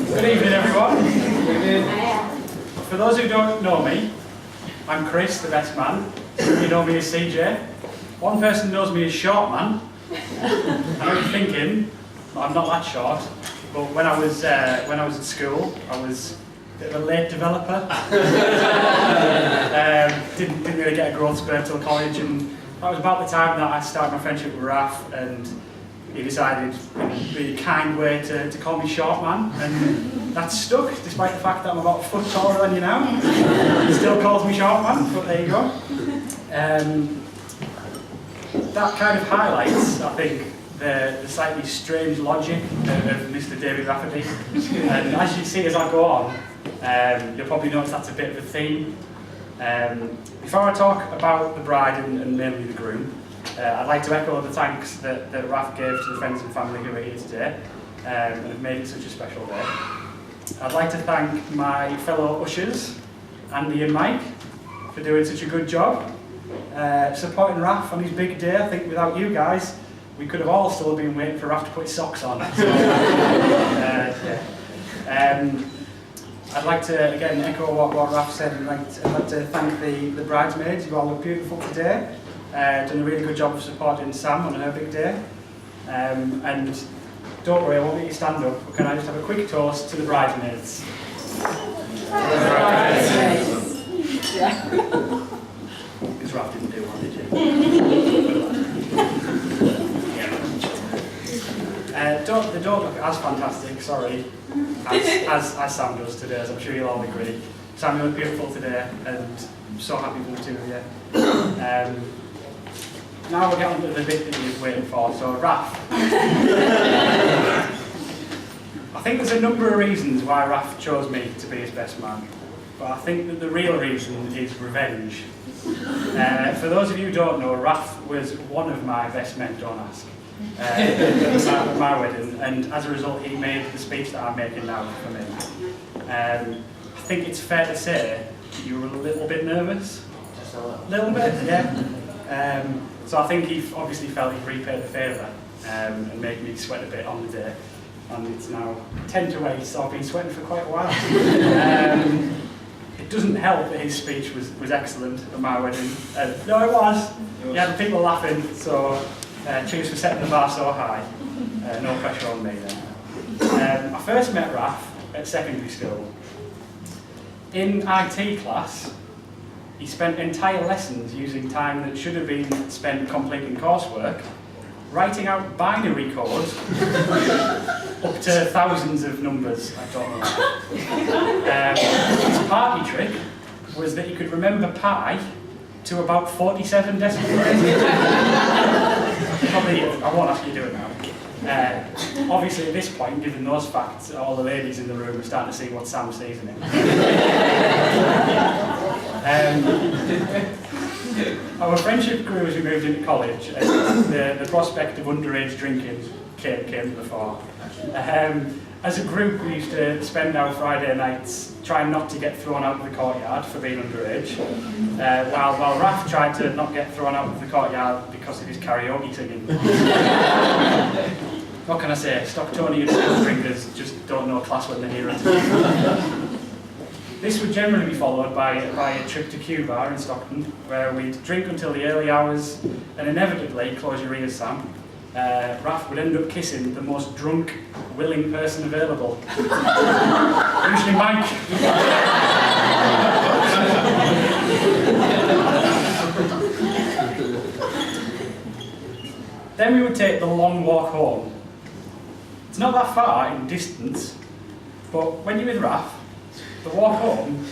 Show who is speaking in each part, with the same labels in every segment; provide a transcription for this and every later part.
Speaker 1: Good evening, everyone. Good evening. For those who don't know me, I'm Chris, the best man. You know me as CJ. One person knows me as Short Man. I know you're thinking, I'm not that short. But when I was at school, I was a bit of a late developer. Didn't really get a growth spurt till college, and that was about the time that I started my friendship with Raf, and he decided in a really kind way to call me Short Man, and that's stuck, despite the fact that I'm about a foot taller than you now. He still calls me Short Man, but there you go. That kind of highlights, I think, the slightly strange logic of Mr. David Rafferty. And as you see as I go on, you'll probably notice that's a bit of a theme. Before I talk about the bride and mainly the groom, I'd like to echo the thanks that Raf gave to the friends and family who are here today and have made it such a special day. I'd like to thank my fellow ushers, Andy and Mike, for doing such a good job. Supporting Raf on his big day. I think without you guys, we could have all still been waiting for Raf to put his socks on. So, I'd like to again echo what Raf said, and I'd like to thank the bridesmaids. You all look beautiful today. Done a really good job of supporting Sam on her big day. And don't worry, I won't let you stand up. But can I just have a quick toast to the bridesmaids? Because Raf didn't do one, did you? They don't look as fantastic, sorry, as Sam does today, as I'm sure you'll all agree. Sam, you look beautiful today, and I'm so happy for the two of you. Now we'll get on to the bit that you've waiting for, so Raf. I think there's a number of reasons why Raf chose me to be his best man, but I think that the real reason is revenge. For those of you who don't know, Raf was one of my best men, don't ask, at my wedding, and as a result he made the speech that I'm making now for me. I think it's fair to say you were a little bit nervous. Just a little bit, yeah. So I think he obviously felt he'd repaid the favour and made me sweat a bit on the day. And it's now 10 to 8, so I've been sweating for quite a while. It doesn't help that his speech was excellent at my wedding. No, it was. He had people laughing, so cheers for setting the bar so high. No pressure on me then. I first met Raf at secondary school. In IT class, he spent entire lessons using time that should have been spent completing coursework, writing out binary codes up to thousands of numbers. I don't know why. His party trick was that he could remember pi to about 47 decimal places. Probably, I won't ask you to do it now. Obviously at this point, given those facts, all the ladies in the room are starting to see what Sam sees in it. Our friendship grew as we moved into college, and the prospect of underage drinking came to the fore. As a group, we used to spend our Friday nights trying not to get thrown out of the courtyard for being underage, while Raf tried to not get thrown out of the courtyard because of his karaoke singing. What can I say? Stocktonian school drinkers just don't know class when they hear it. This would generally be followed by a trip to Q Bar in Stockton, where we'd drink until the early hours, and inevitably, close your ears, Sam, Raf would end up kissing the most drunk, willing person available. Usually Mike. Then we would take the long walk home. It's not that far in distance, but when you're with Raf, the walk home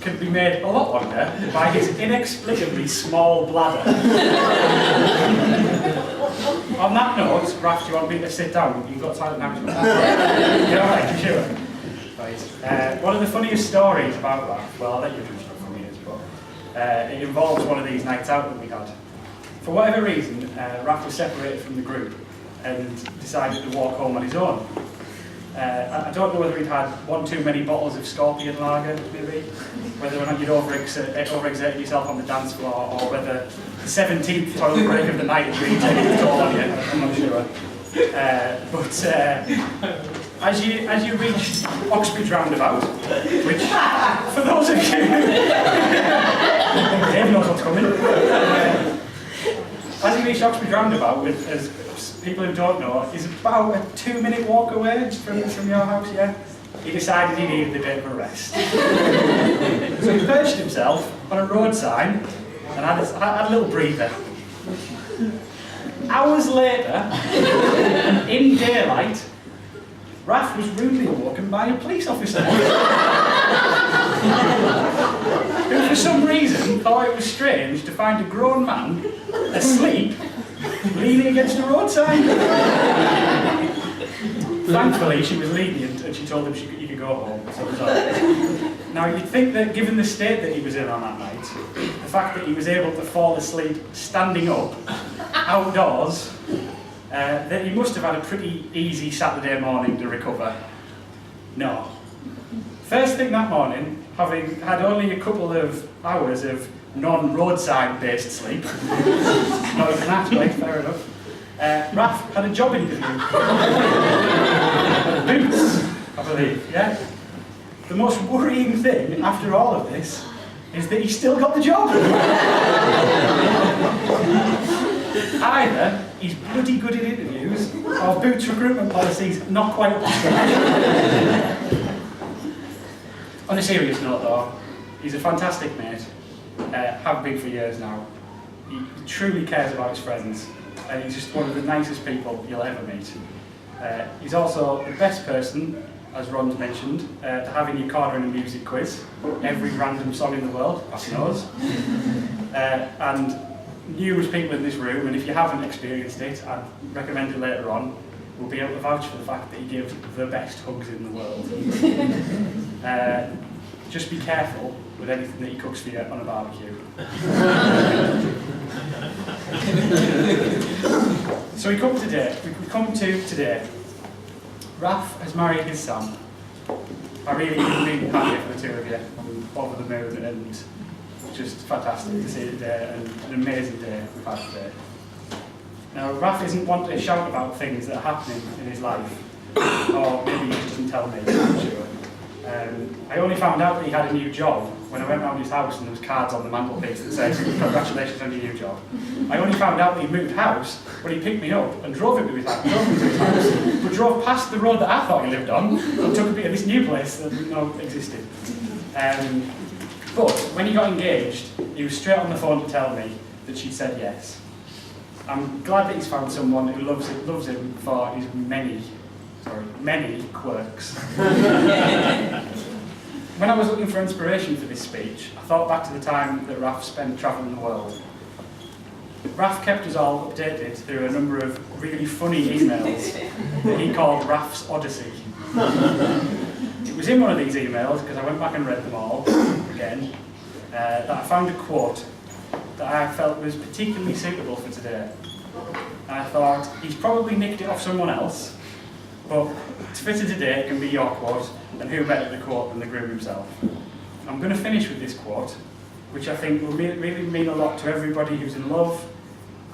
Speaker 1: can be made a lot longer by his inexplicably small bladder. On that note, Raf, do you want me to sit down? You've got silent now. You're alright, you sure? Right. One of the funniest stories about Raf, well, I'll let you judge how funny it is, but it involves one of these nights out that we had. For whatever reason, Raf was separated from the group and decided to walk home on his own. I don't know whether he'd had one too many bottles of Scorpion lager, maybe, whether or not you'd overexerted yourself on the dance floor, or whether the 17th toilet break of the night had really taken a toll on you, I'm not sure. As you reach Oxbridge Roundabout, which, for those of you, Dave knows what's coming. As you reach Oxbridge Roundabout, as people who don't know, is about a 2-minute walk away from your house, yeah? He decided he needed a bit of a rest. So he perched himself on a road sign and had a little breather. Hours later, in daylight, Raph was rudely awoken by a police officer who for some reason thought it was strange to find a grown man asleep leaning against a road sign. Thankfully, she was lenient and she told him he could go home. So it was all right. Now, you'd think that given the state that he was in on that night, the fact that he was able to fall asleep standing up outdoors, that he must have had a pretty easy Saturday morning to recover. No. First thing that morning, having had only a couple of hours of non-roadside-based sleep, not even that, right, fair enough, Raph had a job interview. Boots, I believe, yeah? The most worrying thing after all of this is that he still got the job. Either he's bloody good at interviews, or Boots' recruitment policy's not quite up to scratch. On a serious note though, he's a fantastic mate, have been for years now. He truly cares about his friends, and he's just one of the nicest people you'll ever meet. He's also the best person, as Ron's mentioned, to have in your corner in a music quiz. Every random song in the world, past knows. And numerous people in this room, and if you haven't experienced it, I'd recommend it later on, will be able to vouch for the fact that he gives the best hugs in the world. Just be careful with anything that he cooks for you on a barbecue. So we come to today. Raph has married his son. I really couldn't be happier for the two of you. I'm over the moon and just fantastic to see today, and an amazing day we've had today. Now, Raph isn't one to shout about things that are happening in his life, or maybe he just doesn't tell me, I'm not sure. I only found out that he had a new job when I went round his house and there was cards on the mantelpiece that said, "Congratulations on your new job." I only found out that he moved house when he picked me up and drove me to his house, but drove past the road that I thought he lived on and took a bit of this new place that didn't know existed. But when he got engaged, he was straight on the phone to tell me that she'd said yes. I'm glad that he's found someone who loves him for his many quirks. When I was looking for inspiration for this speech, I thought back to the time that Raph spent travelling the world. Raph kept us all updated through a number of really funny emails that he called Raph's Odyssey. It was in one of these emails, because I went back and read them all again, that I found a quote that I felt was particularly suitable for today. And I thought, he's probably nicked it off someone else, but to fit it today, it can be your quote, and who better to quote than the groom himself. I'm going to finish with this quote, which I think will really mean a lot to everybody who's in love,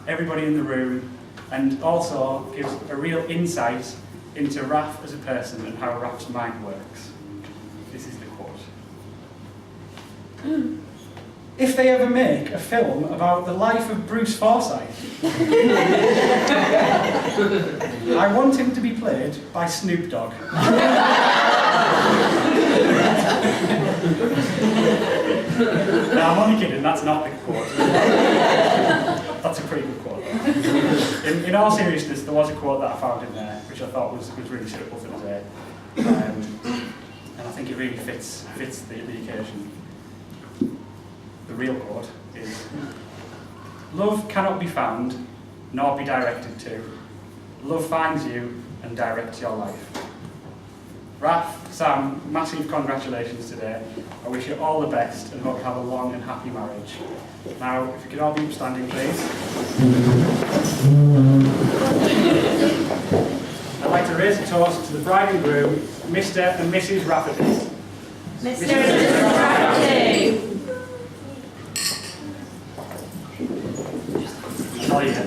Speaker 1: everybody in the room, and also gives a real insight into Raph as a person and how Raph's mind works. This is the quote. If they ever make a film about the life of Bruce Forsyth, I want him to be played by Snoop Dogg. No, I'm only kidding, that's not the quote. That's a pretty good quote. In all seriousness, there was a quote that I found in there, which I thought was really suitable for today. And I think it really fits the occasion. The real quote is, "Love cannot be found, nor be directed to. Love finds you and directs your life." Raph, Sam, massive congratulations today. I wish you all the best and hope you have a long and happy marriage. Now, if you could all be upstanding, please. I'd like to raise a toast to the bride and groom, Mr. and Mrs. Rafferty.
Speaker 2: Mr. and Mrs. Rafferty.
Speaker 1: Oh, yeah.